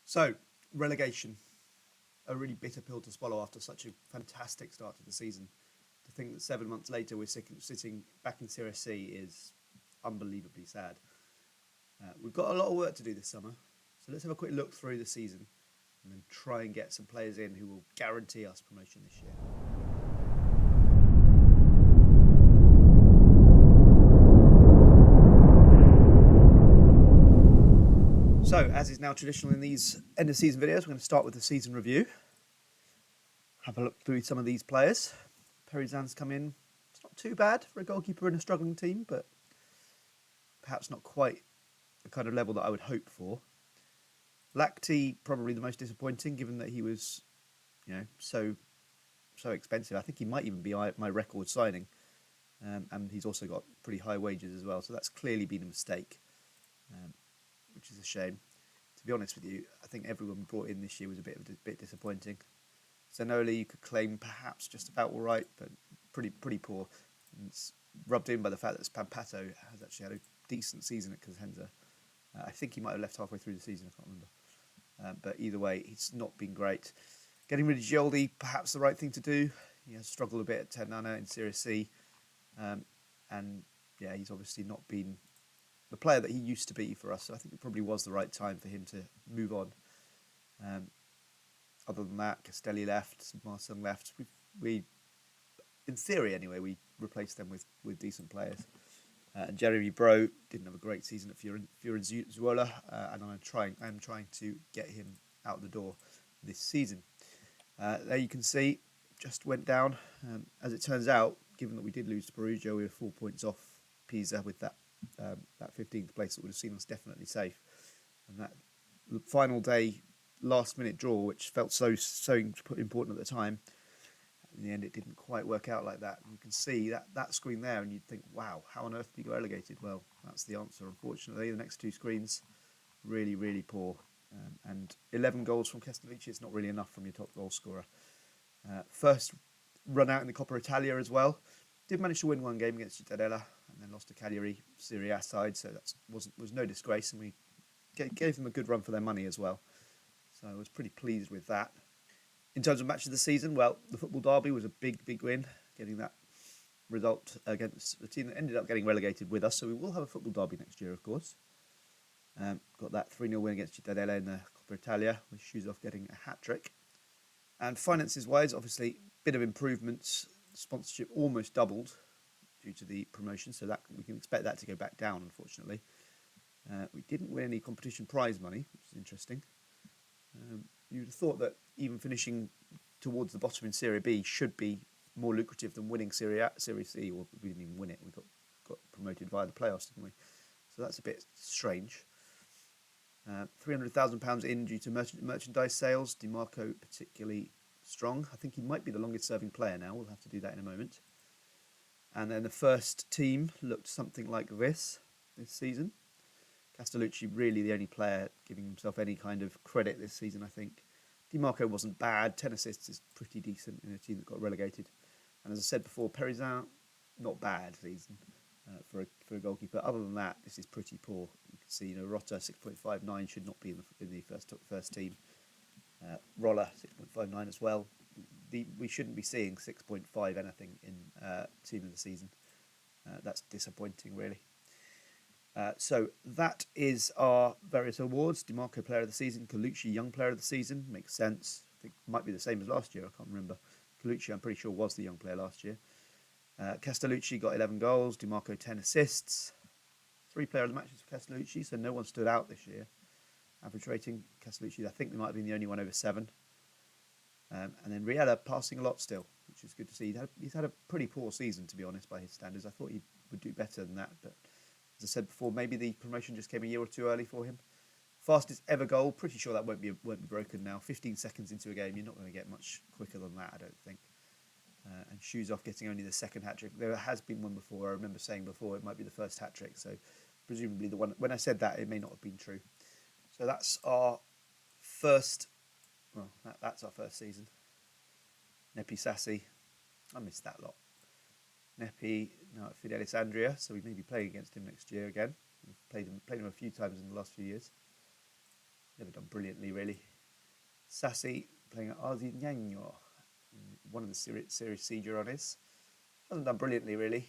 So, relegation, a really bitter pill to swallow after such a fantastic start to the season. To think that 7 months later we're sitting back in Serie C is unbelievably sad. We've got a lot of work to do this summer, so let's have a quick look through the season and then try and get some players in who will guarantee us promotion this year. So, as is now traditional in these end of season videos, we're going to start with the season review. Have a look through some of these players. Perizan's come in. It's not too bad for a goalkeeper in a struggling team, but perhaps not quite the kind of level that I would hope for. Lacti, probably the most disappointing, given that he was, so expensive. I think he might even be my record signing, and he's also got pretty high wages as well. So that's clearly been a mistake, which is a shame. To be honest with you, I think everyone brought in this year was a bit disappointing. Zanoli, you could claim perhaps just about all right, but pretty poor. And it's rubbed in by the fact that Spampato has actually had a decent season at Cosenza. I think he might have left halfway through the season, I can't remember. But either way, it's not been great. Getting rid of Gioldi, perhaps the right thing to do. He has struggled a bit at Tectonics in Serie C. He's obviously not been the player that he used to be for us. So I think it probably was the right time for him to move on. Other than that, Castelli left, Marcin left. We, in theory anyway, we replaced them with decent players. And Jeremy Bro didn't have a great season at Fiorenzuola, and I'm trying to get him out the door this season. There you can see, just went down. As it turns out, given that we did lose to Perugia, we were 4 points off Pisa with that 15th place that would have seen us definitely safe. And that final day, last-minute draw, which felt so important at the time, in the end it didn't quite work out like that. And you can see that screen there and you'd think, wow, how on earth did you get relegated? Well, that's the answer, unfortunately. The next two screens, really, really poor. And 11 goals from Castellucci is not really enough from your top goal scorer. First run out in the Coppa Italia as well. Did manage to win one game against Cittadella and then lost to Cagliari Serie A side, so that was no disgrace, and we gave them a good run for their money as well. So I was pretty pleased with that. In terms of match of the season, well, the football derby was a big win, getting that result against the team that ended up getting relegated with us. So we will have a football derby next year, of course. Got that 3-0 win against Cittadella in the Coppa Italia, with Shuzov getting a hat-trick. And finances-wise, obviously, bit of improvements. Sponsorship almost doubled due to the promotion, so that we can expect that to go back down, unfortunately. We didn't win any competition prize money, which is interesting. You'd have thought that even finishing towards the bottom in Serie B should be more lucrative than winning Serie C, or we didn't even win it. We got promoted via the playoffs, didn't we? So that's a bit strange. £300,000 in due to merchandise sales. DiMarco particularly strong. I think he might be the longest serving player now. We'll have to do that in a moment. And then the first team looked something like this season. Castellucci really the only player giving himself any kind of credit this season, I think. DiMarco wasn't bad. 10 assists is pretty decent in a team that got relegated. And as I said before, Perizan, not bad season for a goalkeeper. Other than that, this is pretty poor. You can see, Rota 6.59 should not be in the first team. Roller 6.59 as well. We shouldn't be seeing 6.5 anything in team of the season. That's disappointing, really. So that is our various awards. DiMarco Player of the Season, Colucci Young Player of the Season, makes sense. I think it might be the same as last year, I can't remember. Colucci, I'm pretty sure, was the young player last year. Castellucci got 11 goals, DiMarco 10 assists. 3 player of the matches for Castellucci, so no one stood out this year. Average rating, Castellucci, I think they might have been the only one over 7. And then Riella passing a lot still, which is good to see. He's had a pretty poor season, to be honest, by his standards. I thought he would do better than that, but as I said before, maybe the promotion just came a year or two early for him. Fastest ever goal, pretty sure that won't be broken now. 15 seconds into a game, you're not going to get much quicker than that, I don't think. And Shuzov getting only the second hat-trick. There has been one before. I remember saying before it might be the first hat-trick, so presumably the one. When I said that, it may not have been true. So that's our first. Well, that's our first season. Nepi Sassi, I missed that lot. Nepi now at Fidelis Andria, so we may be playing against him next year again. We've played him a few times in the last few years. never done brilliantly, really. Sassi playing at Arzignano, one of the Serie C Girones. Hasn't done brilliantly, really.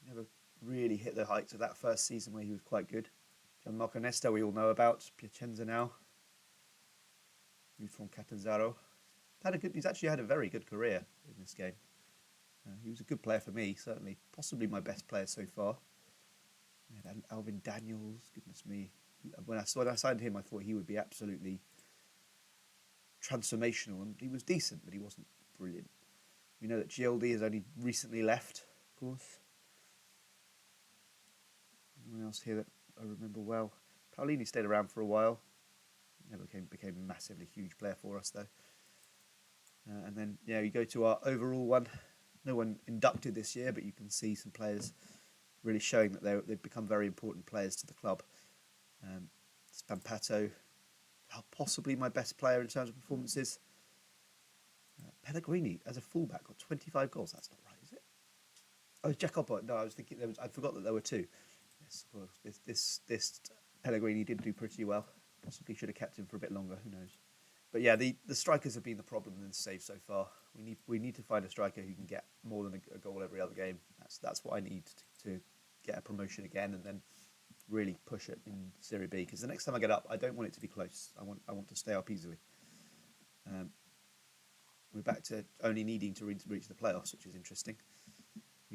Never really hit the heights of that first season where he was quite good. Gianmarco Nesta, we all know about. Piacenza now. Moved from Catanzaro. He's actually had a very good career in this game. He was a good player for me, certainly. Possibly my best player so far. Alvin Daniels, goodness me. When I signed him, I thought he would be absolutely transformational, and he was decent, but he wasn't brilliant. We know that Gioldi has only recently left, of course. Anyone else here that I remember well? Paolini stayed around for a while. Never became a massively huge player for us, though. And then, you go to our overall one. No one inducted this year, but you can see some players really showing that they've become very important players to the club. Spampato, possibly my best player in terms of performances. Pellegrini, as a fullback, got 25 goals. That's not right, is it? Oh, Jacopo. No, I was thinking I forgot that there were two. Yes, of course. This Pellegrini did do pretty well. Possibly should have kept him for a bit longer. Who knows? But yeah, the strikers have been the problem in the save so far. We need to find a striker who can get more than a goal every other game. That's what I need to get a promotion again, and then really push it in Serie B. Because the next time I get up, I don't want it to be close. I want to stay up easily. We're back to only needing to reach the playoffs, which is interesting.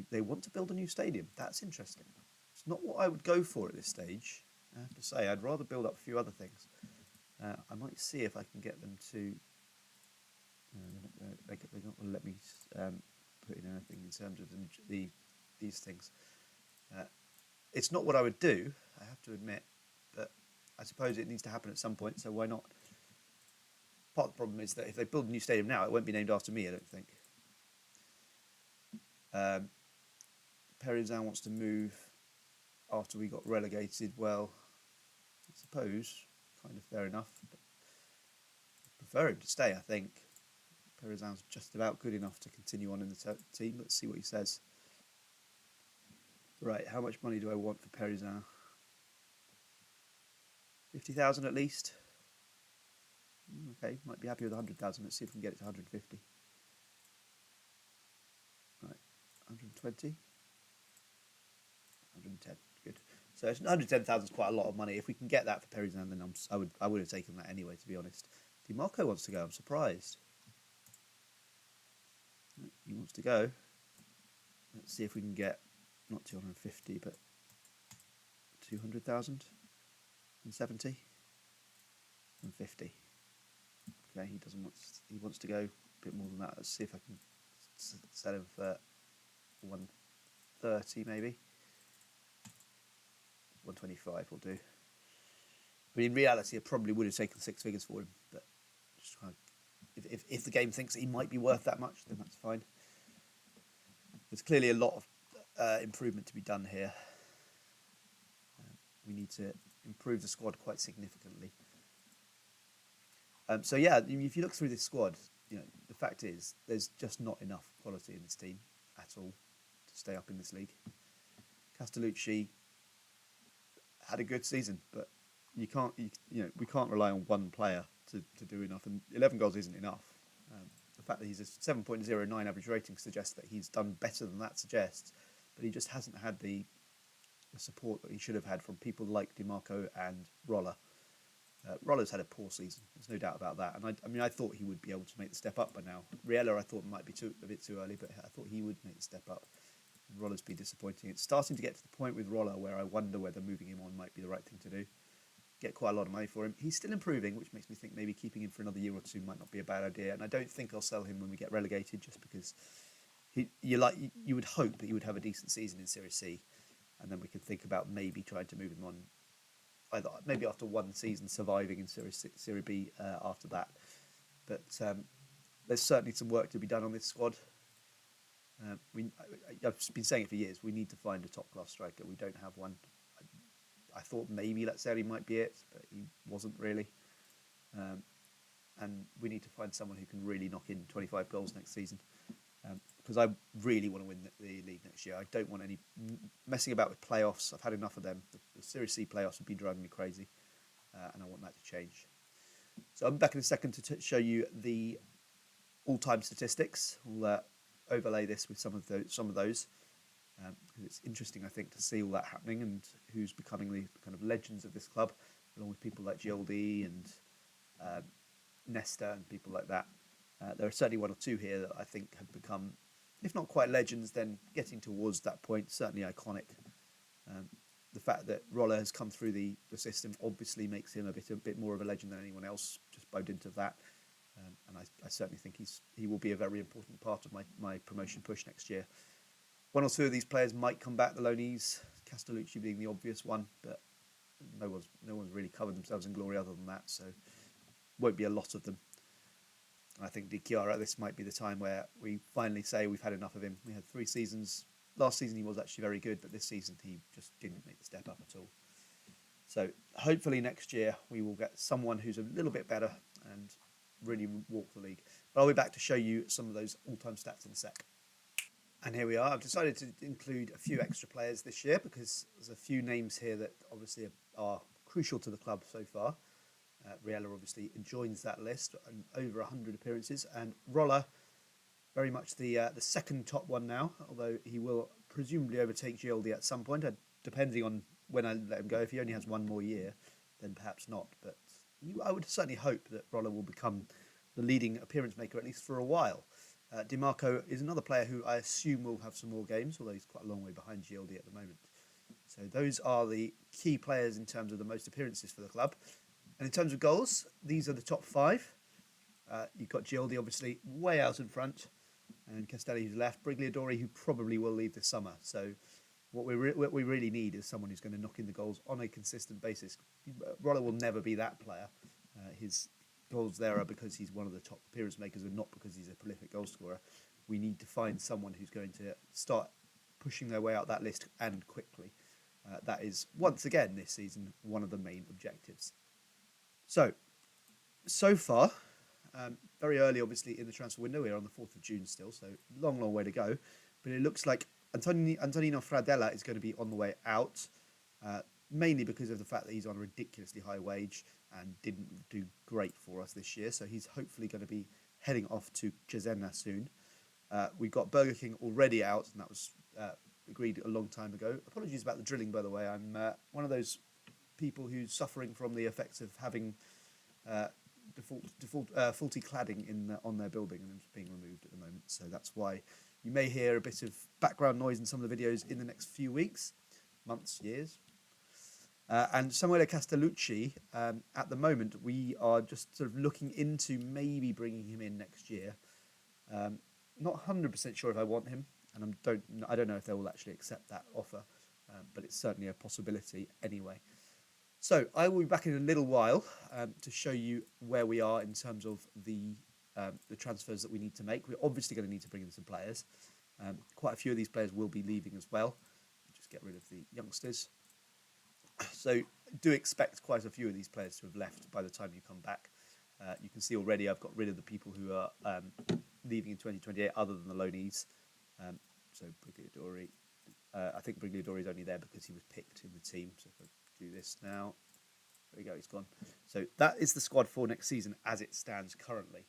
They want to build a new stadium. That's interesting. It's not what I would go for at this stage. I have to say, I'd rather build up a few other things. I might see if I can get them to. They're not going to let me put in anything in terms of these things. It's not what I would do, I have to admit, but I suppose it needs to happen at some point, so why not? Part of the problem is that if they build a new stadium now, it won't be named after me, I don't think. Perizan wants to move after we got relegated. Well, I suppose, kind of fair enough. But I prefer him to stay, I think. Perizan's just about good enough to continue on in the team. Let's see what he says. Right, how much money do I want for Perizan? 50,000 at least. Okay, might be happy with 100,000. Let's see if we can get it to 150. Right, 120. 110. Good. So 110,000 is quite a lot of money. If we can get that for Perizan, then I would have taken that anyway, to be honest. DiMarco wants to go. I'm surprised. He wants to go. Let's see if we can get not 250, but 200,000 and 70 and 50. Okay, he doesn't want. He wants to go a bit more than that. Let's see if I can sell him for 130, maybe. 125 will do. But in reality, I probably would have taken 6 figures for him. But just trying. If the game thinks he might be worth that much, then that's fine. There's clearly a lot of improvement to be done here. We need to improve the squad quite significantly. So yeah, if you look through this squad, the fact is there's just not enough quality in this team at all to stay up in this league. Castellucci had a good season, but we can't rely on one player to do enough, and 11 goals isn't enough. The fact that he's a 7.09 average rating suggests that he's done better than that suggests, but he just hasn't had the support that he should have had from people like DiMarco and Roller. Roller's had a poor season, there's no doubt about that, and I thought he would be able to make the step up by now. Riella I thought might be a bit too early, but I thought he would make the step up. And Roller's been disappointing. It's starting to get to the point with Roller where I wonder whether moving him on might be the right thing to do. Get quite a lot of money for him. He's still improving, which makes me think maybe keeping him for another year or two might not be a bad idea. And I don't think I'll sell him when we get relegated, just because you would hope that he would have a decent season in Serie C, and then we can think about maybe trying to move him on, either maybe after one season surviving in Serie B after that. But there's certainly some work to be done on this squad. I've been saying it for years. We need to find a top-class striker. We don't have one. I thought maybe Lazzari might be it, but he wasn't really. And we need to find someone who can really knock in 25 goals next season. Because I really want to win the league next year. I don't want any messing about with playoffs. I've had enough of them. The Serie C playoffs have been driving me crazy, and I want that to change. So I'm back in a second to show you the all-time statistics. We'll overlay this with some of those. Because it's interesting, I think, to see all that happening and who's becoming the kind of legends of this club, along with people like Gildi and Nesta and people like that. There are certainly one or two here that I think have become, if not quite legends, then getting towards that point, certainly iconic. The fact that Roller has come through the system obviously makes him a bit more of a legend than anyone else, just by dint of that. And I certainly think he will be a very important part of my promotion push next year. One or two of these players might come back, the loanees, Castellucci being the obvious one, but no one's really covered themselves in glory other than that, so won't be a lot of them. And I think Di Chiara, this might be the time where we finally say we've had enough of him. We had 3 seasons. Last season he was actually very good, but this season he just didn't make the step up at all. So hopefully next year we will get someone who's a little bit better and really walk the league. But I'll be back to show you some of those all-time stats in a sec. And here we are. I've decided to include a few extra players this year because there's a few names here that obviously are crucial to the club so far. Riella obviously joins that list, and over 100 appearances, and Roller very much the second top one now, although he will presumably overtake Gildi at some point, depending on when I let him go. If he only has one more year, then perhaps not, but I would certainly hope that Roller will become the leading appearance maker at least for a while. Di Marco is another player who I assume will have some more games, although he's quite a long way behind Gildi at the moment. So those are the key players in terms of the most appearances for the club. And in terms of goals, these are the top 5. You've got Gildi, obviously, way out in front, and Castelli, who's left. Brigliadori, who probably will leave this summer. So what we really need is someone who's going to knock in the goals on a consistent basis. Roller will never be that player. His goals there are because he's one of the top appearance makers and not because he's a prolific goal scorer. We need to find someone who's going to start pushing their way out that list and quickly. That is, once again this season, one of the main objectives. So far, very early obviously in the transfer window, we're on the 4th of June still, so long way to go. But it looks like Antonino Fradella is going to be on the way out, mainly because of the fact that he's on a ridiculously high wage and didn't do great for us this year. So he's hopefully going to be heading off to Cesena soon. We've got Burger King already out, and that was agreed a long time ago. Apologies about the drilling, by the way. I'm one of those people who's suffering from the effects of having faulty cladding on their building, and it's being removed at the moment. So that's why you may hear a bit of background noise in some of the videos in the next few weeks, months, years. And Samuele Castellucci, at the moment, we are just sort of looking into maybe bringing him in next year. Not 100% sure if I want him, and I don't know if they will actually accept that offer, but it's certainly a possibility anyway. So I will be back in a little while to show you where we are in terms of the transfers that we need to make. We're obviously going to need to bring in some players. Quite a few of these players will be leaving as well. Just get rid of the youngsters. So do expect quite a few of these players to have left by the time you come back. You can see already I've got rid of the people who are leaving in 2028 other than the loanees. So Brigliadori, I think Brigliadori is only there because he was picked in the team. So if I do this now, there we go, he's gone. So that is the squad for next season as it stands currently.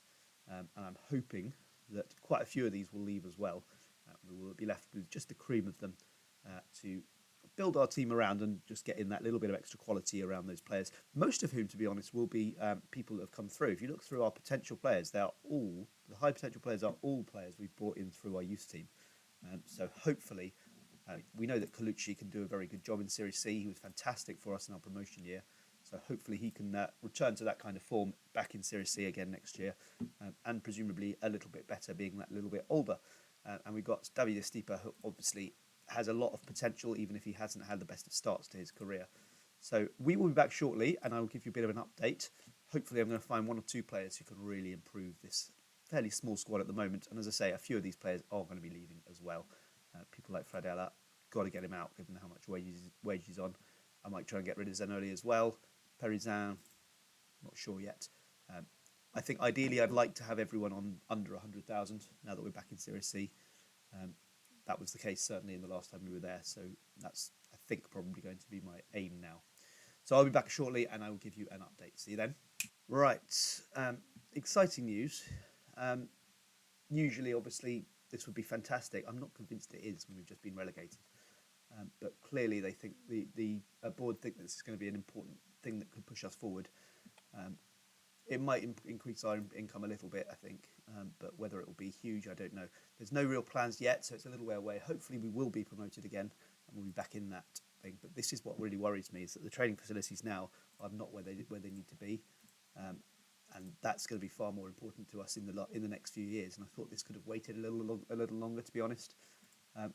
And I'm hoping that quite a few of these will leave as well. We will be left with just the cream of them to build our team around and just get in that little bit of extra quality around those players. Most of whom, to be honest, will be people that have come through. If you look through our potential players, the high potential players are all players we've brought in through our youth team. So hopefully, we know that Colucci can do a very good job in Serie C. He was fantastic for us in our promotion year. So hopefully he can return to that kind of form back in Serie C again next year, and presumably a little bit better, being that little bit older. And we've got Davide Stipa, who obviously has a lot of potential, even if he hasn't had the best of starts to his career. So we will be back shortly, and I will give you a bit of an update. Hopefully I'm going to find 1 or 2 players who can really improve this fairly small squad at the moment. And as I say, a few of these players are going to be leaving as well. People like Fradella, got to get him out, given how much wage he's on. I might try and get rid of Zanoli as well. Perizan, not sure yet. I think ideally I'd like to have everyone on under 100,000 now that we're back in Serie C. That was the case certainly in the last time we were there, so that's, I think, probably going to be my aim now. So I'll be back shortly and I will give you an update. See you then. Right, exciting news. Um, Usually, obviously, this would be fantastic. I'm not convinced it is when we've just been relegated. But clearly, they think the board think that this is going to be an important thing that could push us forward. Um, it might increase our income a little bit, I think, but whether it will be huge, I don't know. There's no real plans yet, so it's a little way away. Hopefully, we will be promoted again, and we'll be back in that thing. But this is what really worries me: is that the training facilities now are not where they need to be, um, and that's going to be far more important to us in the next few years. And I thought this could have waited a little longer, to be honest.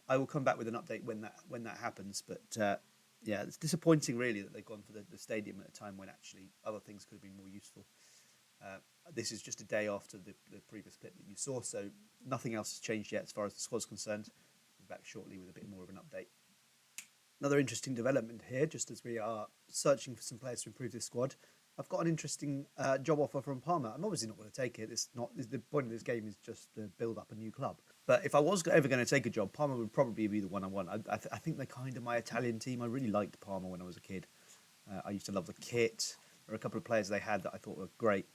I will come back with an update when that happens, but. Yeah, it's disappointing really that they've gone for the stadium at a time when actually other things could have been more useful. Uh, this is just a day after the previous clip that you saw, so nothing else has changed yet as far as the squad's concerned. We'll be back shortly with a bit more of an update. Another interesting development here, just as we are searching for some players to improve this squad. I've got an interesting job offer from Parma. I'm obviously not going to take it. It's not the point of this game is just to build up a new club. But if I was ever going to take a job, Parma would probably be the one I want. I think they're kind of my Italian team. I really liked Parma when I was a kid. I used to love the kit. There are a couple of players they had that I thought were great.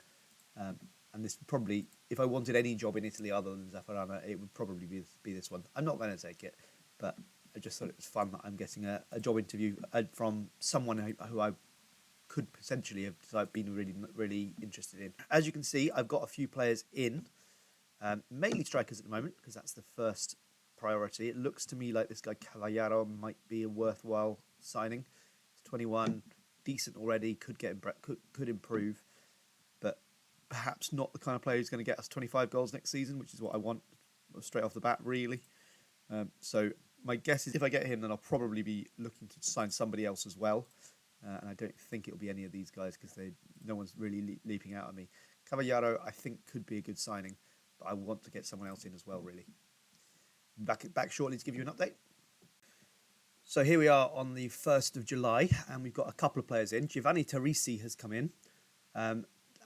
And this probably, if I wanted any job in Italy other than Zafferana, it would probably be this one. I'm not going to take it, but I just thought it was fun that I'm getting a job interview from someone who I could potentially have been really interested in. As you can see, I've got a few players in, mainly strikers at the moment, because that's the first priority. It looks to me like this guy Cavallaro might be a worthwhile signing. He's 21, decent already, could improve, but perhaps not the kind of player who's going to get us 25 goals next season, which is what I want straight off the bat, really. So my guess is if I get him, then I'll probably be looking to sign somebody else as well. And I don't think it'll be any of these guys because no one's really leaping out at me. Cavallaro, I think, could be a good signing, but I want to get someone else in as well, really. Back shortly to give you an update. So here we are on the 1st of July, and we've got a couple of players in. Giovanni Teresi has come in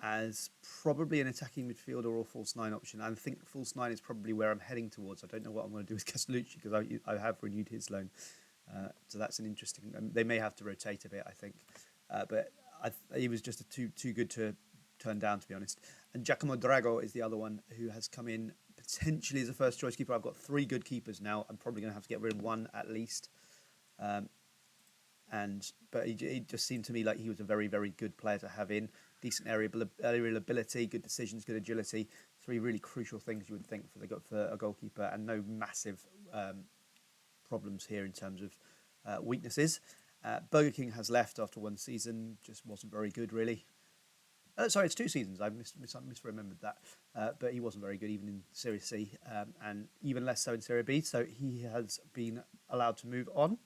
as probably an attacking midfielder or false nine option. I think false nine is probably where I'm heading towards. I don't know what I'm going to do with Castellucci because I have renewed his loan. So that's an interesting. They may have to rotate a bit, I think, but he was just too good to turn down, to be honest. And Giacomo Drago is the other one who has come in potentially as a first choice keeper. I've got 3 good keepers now. I'm probably going to have to get rid of one at least. But he just seemed to me like he was a very, very good player to have in. Decent aerial ability, good decisions, good agility. 3 really crucial things you would think for a goalkeeper, and no massive problems here in terms of weaknesses. Burger King has left after 1 season, just wasn't very good really. Sorry, it's 2 seasons. I misremembered that. But he wasn't very good even in Serie C, and even less so in Serie B. So he has been allowed to move on.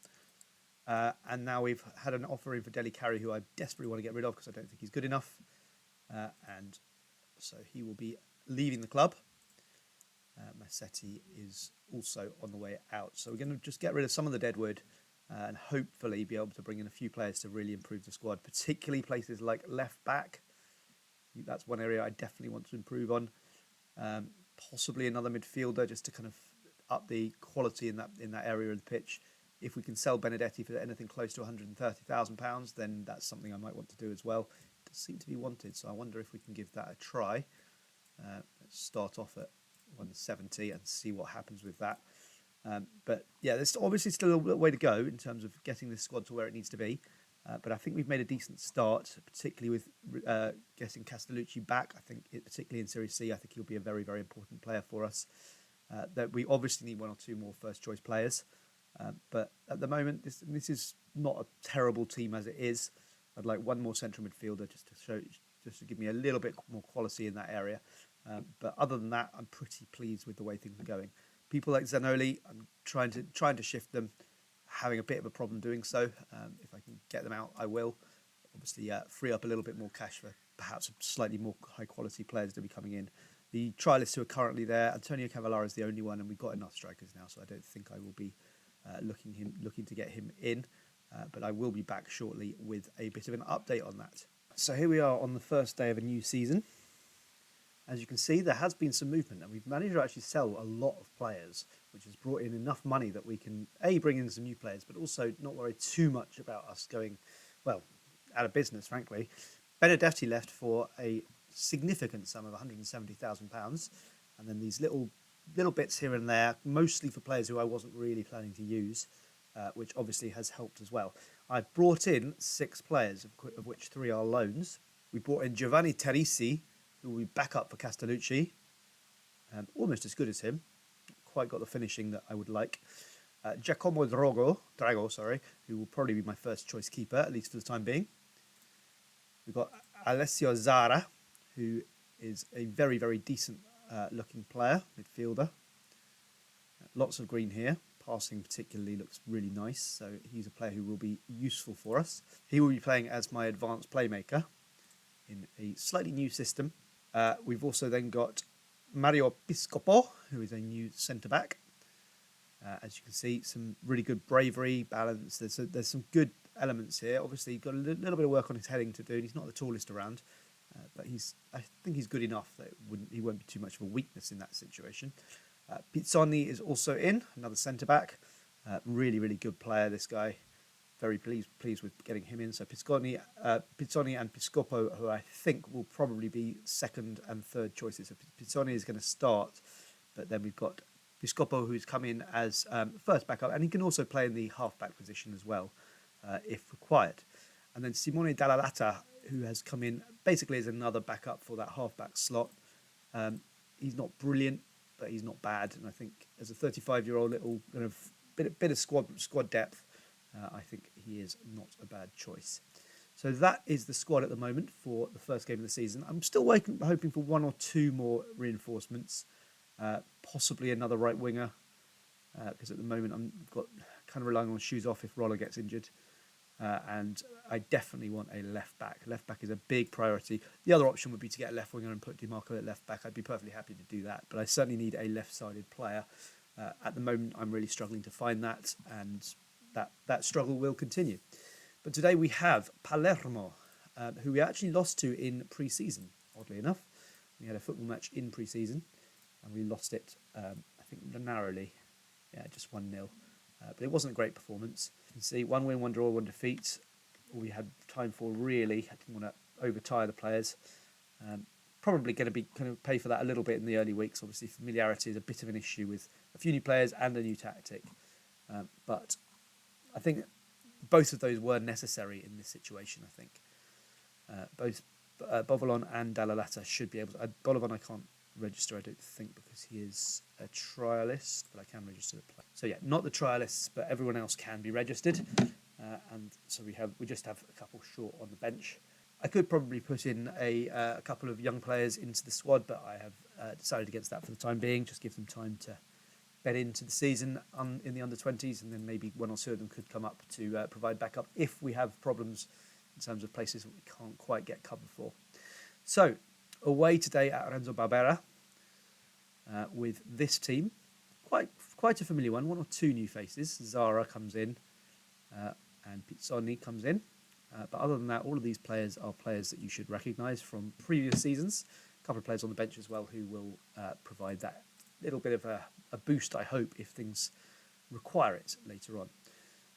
And now we've had an offer in for Deli Carey, who I desperately want to get rid of because I don't think he's good enough. And so he will be leaving the club. Massetti is also on the way out. So we're going to just get rid of some of the deadwood and hopefully be able to bring in a few players to really improve the squad, particularly places like left back. That's one area I definitely want to improve on. Possibly another midfielder just to kind of up the quality in that area of the pitch. If we can sell Benedetti for anything close to £130,000, then that's something I might want to do as well. It does seem to be wanted, so I wonder if we can give that a try. Let's start off at 170 and see what happens with that. But yeah, there's obviously still a way to go in terms of getting this squad to where it needs to be. But I think we've made a decent start, particularly with getting Castellucci back. I think, particularly in Serie C, I think he'll be a very, very important player for us. That we obviously need 1 or 2 more first-choice players. But at the moment, this is not a terrible team as it is. I'd like 1 more central midfielder just to give me a little bit more quality in that area. But other than that, I'm pretty pleased with the way things are going. People like Zanoli, I'm trying to shift them, having a bit of a problem doing so. If I can get them out, I will. Obviously, free up a little bit more cash for perhaps slightly more high-quality players to be coming in. The trialists who are currently there, Antonio Cavallaro is the only one, and we've got enough strikers now, so I don't think I will be looking to get him in, but I will be back shortly with a bit of an update on that. So here we are on the first day of a new season. As you can see, there has been some movement, and we've managed to actually sell a lot of players, which has brought in enough money that we can bring in some new players, but also not worry too much about us going out of business, frankly. Benedetti left for a significant sum of £170,000, and then these little bits here and there, mostly for players who I wasn't really planning to use, which obviously has helped as well. I brought in 6 players, of which 3 are loans. We brought in Giovanni Terisi, who will be back up for Castellucci, almost as good as him. Quite got the finishing that I would like. Giacomo Drago, who will probably be my first choice keeper, at least for the time being. We've got Alessio Zara, who is a very, very decent looking player, midfielder. Lots of green here. Passing particularly looks really nice, so he's a player who will be useful for us. He will be playing as my advanced playmaker in a slightly new system. We've also then got Mario Piscopo, who is a new centre-back. As you can see, some really good bravery, balance. There's some good elements here. Obviously, he's got a little bit of work on his heading to do. And he's not the tallest around, but I think he's good enough that he won't be too much of a weakness in that situation. Pizzoni is also in, another centre-back. Really, really good player, this guy. Very pleased with getting him in. So Pizzoni and Piscopo, who I think will probably be second and third choices. So Pizzoni is going to start, but then we've got Piscopo, who's come in as first backup, and he can also play in the half-back position as well, if required. And then Simone Dalla Lata, who has come in basically as another backup for that half-back slot. He's not brilliant, but he's not bad. And I think as a 35-year-old little kind of bit of squad depth, I think he is not a bad choice. So that is the squad at the moment for the first game of the season. I'm still hoping for 1 or 2 more reinforcements, possibly another right winger, because at the moment I've got kind of relying on shoes off if Roller gets injured. And I definitely want a left back. Left back is a big priority. The other option would be to get a left winger and put DiMarco at left back. I'd be perfectly happy to do that, but I certainly need a left-sided player. At the moment, I'm really struggling to find that, and that struggle will continue. But today we have Palermo, who we actually lost to in pre-season, oddly enough. We had a football match in pre-season, and we lost it, I think, narrowly. Yeah, just 1-0. But it wasn't a great performance. You can see 1 win, 1 draw, 1 defeat. All we had time for, really. I didn't want to overtire the players. Probably going to be kind of pay for that a little bit in the early weeks. Obviously, familiarity is a bit of an issue with a few new players and a new tactic. But I think both of those were necessary in this situation, I think. Both Bovolon and Dalla Lata should be able to... Bovolon I can't register, I don't think, because he is a trialist, but I can register the player. So yeah, not the trialists, but everyone else can be registered. And so we just have a couple short on the bench. I could probably put in a couple of young players into the squad, but I have decided against that for the time being. Just give them time to bed into the season in the under-20s, and then maybe 1 or 2 of them could come up to provide backup if we have problems in terms of places that we can't quite get cover for. So, away today at Renzo Barbera with this team. Quite a familiar one. 1 or 2 new faces. Zara comes in and Pizzoni comes in. But other than that, all of these players are players that you should recognise from previous seasons. A couple of players on the bench as well who will provide that little bit of a boost, I hope, if things require it later on.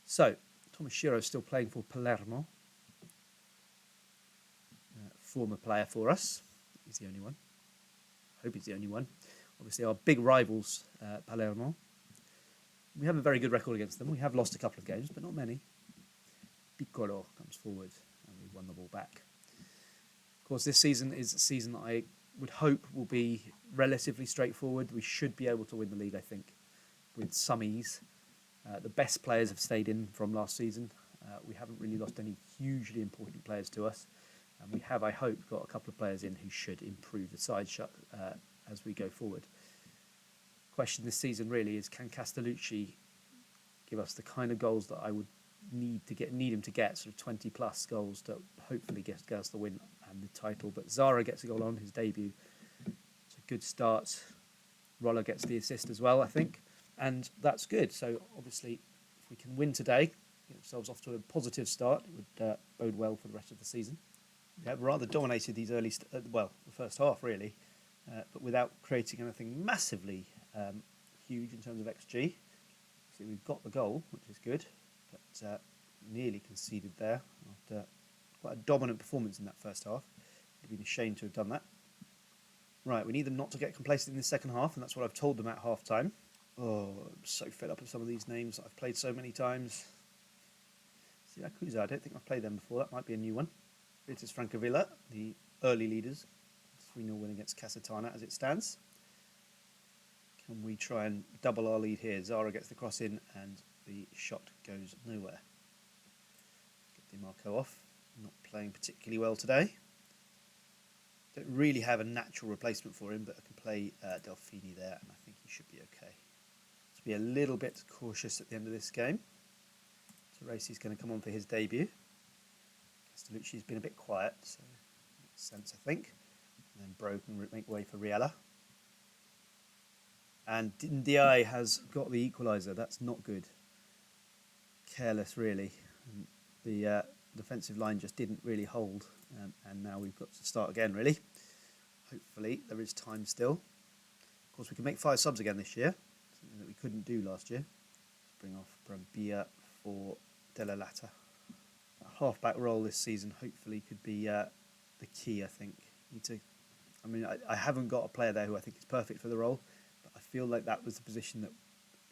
So, Tomoshiro is still playing for Palermo. Former player for us. He's the only one. I hope he's the only one. Obviously, our big rivals, Palermo. We have a very good record against them. We have lost a couple of games, but not many. Piccolo comes forward, and we won the ball back. Of course, this season is a season that I would hope will be relatively straightforward. We should be able to win the league, I think, with some ease. The best players have stayed in from last season. We haven't really lost any hugely important players to us. And we have, I hope, got a couple of players in who should improve the side as we go forward. Question this season really is, can Castellucci give us the kind of goals that I would need him to get, sort of 20 plus goals to hopefully get us the win and the title. But Zara gets a goal on his debut. It's a good start. Roller gets the assist as well, I think. And that's good. So obviously, if we can win today, get ourselves off to a positive start, it would bode well for the rest of the season. We have rather dominated these the first half really, but without creating anything massively huge in terms of XG. So we've got the goal, which is good, but nearly conceded there after quite a dominant performance in that first half. It would have been a shame to have done that. Right, we need them not to get complacent in the second half, and that's what I've told them at half-time. Oh, I'm so fed up with some of these names that I've played so many times. Siracusa, I don't think I've played them before. That might be a new one. Vitus Francavilla, the early leaders. 3-0 win against Casatana as it stands. Can we try and double our lead here? Zara gets the cross in and the shot goes nowhere. Get DiMarco off. Not playing particularly well today. Don't really have a natural replacement for him, but I can play Delfini there and I think he should be okay. To be a little bit cautious at the end of this game. Teresi's going to come on for his debut. Castellucci's been a bit quiet, so makes sense, I think. And then Bro can make way for Riella. And Ndiaye has got the equaliser. That's not good. Careless, really. And the defensive line just didn't really hold. And now we've got to start again, really. Hopefully, there is time still. Of course, we can make 5 subs again this year. Something that we couldn't do last year. Let's bring off Brambilla for Della Latta. A half-back role this season hopefully could be the key, I think. I haven't got a player there who I think is perfect for the role, but I feel like that was the position that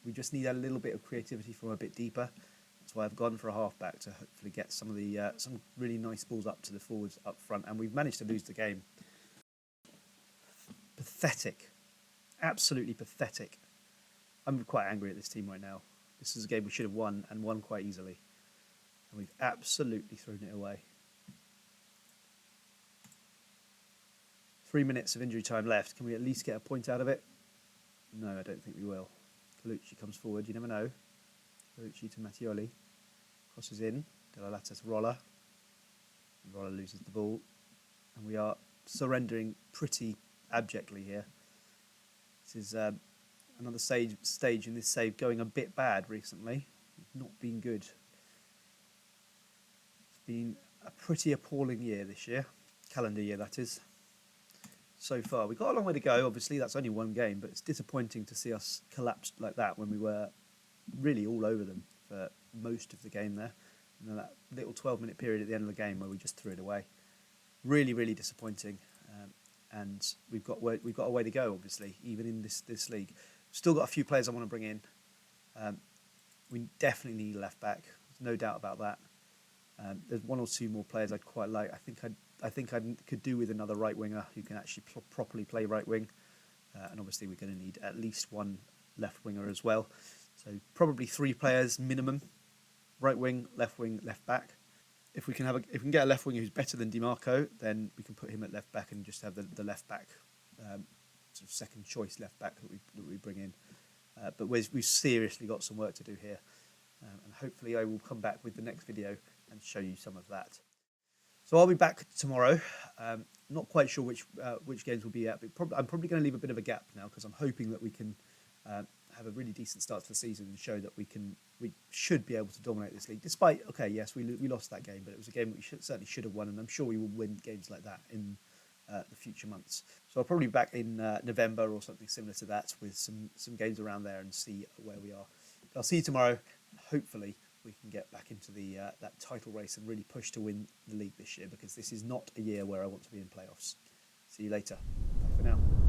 we just need a little bit of creativity from a bit deeper. That's why I've gone for a half-back to hopefully get some of the some really nice balls up to the forwards up front, and we've managed to lose the game. Pathetic. Absolutely pathetic. I'm quite angry at this team right now. This is a game we should have won, and won quite easily. And we've absolutely thrown it away. 3 minutes of injury time left. Can we at least get a point out of it? No, I don't think we will. Colucci comes forward. You never know. Colucci to Mattioli. Crosses in. Della Latta to Rolla. And Rolla loses the ball. And we are surrendering pretty abjectly here. This is another stage in this save going a bit bad recently. It's not been good. It's been a pretty appalling year this year. Calendar year, that is. So far. We've got a long way to go. Obviously, that's only one game, but it's disappointing to see us collapse like that when we were really all over them for most of the game there. And then that little 12-minute period at the end of the game where we just threw it away. Really, really disappointing. And we've got a way to go, obviously, even in this league. Still got a few players I want to bring in. We definitely need a left back. There's no doubt about that. There's 1 or 2 more players I'd quite like. I think I could do with another right winger who can actually properly play right wing. And obviously we're going to need at least 1 left winger as well. So probably 3 players minimum. Right wing, left back. If we can get a left winger who's better than DiMarco, then we can put him at left back and just have the left back, sort of second choice left back that we bring in. But we've seriously got some work to do here, and hopefully I will come back with the next video and show you some of that. So I'll be back tomorrow. Not quite sure which games we'll be at, but I'm probably going to leave a bit of a gap now because I'm hoping that we can have a really decent start to the season and show that we should be able to dominate this league. Despite, okay, yes, we lost that game, but it was a game we certainly should have won, and I'm sure we will win games like that in the future months. So I'll probably be back in November or something similar to that with some games around there and see where we are. But I'll see you tomorrow. Hopefully we can get back into that title race and really push to win the league this year, because this is not a year where I want to be in playoffs. See you later. Bye for now.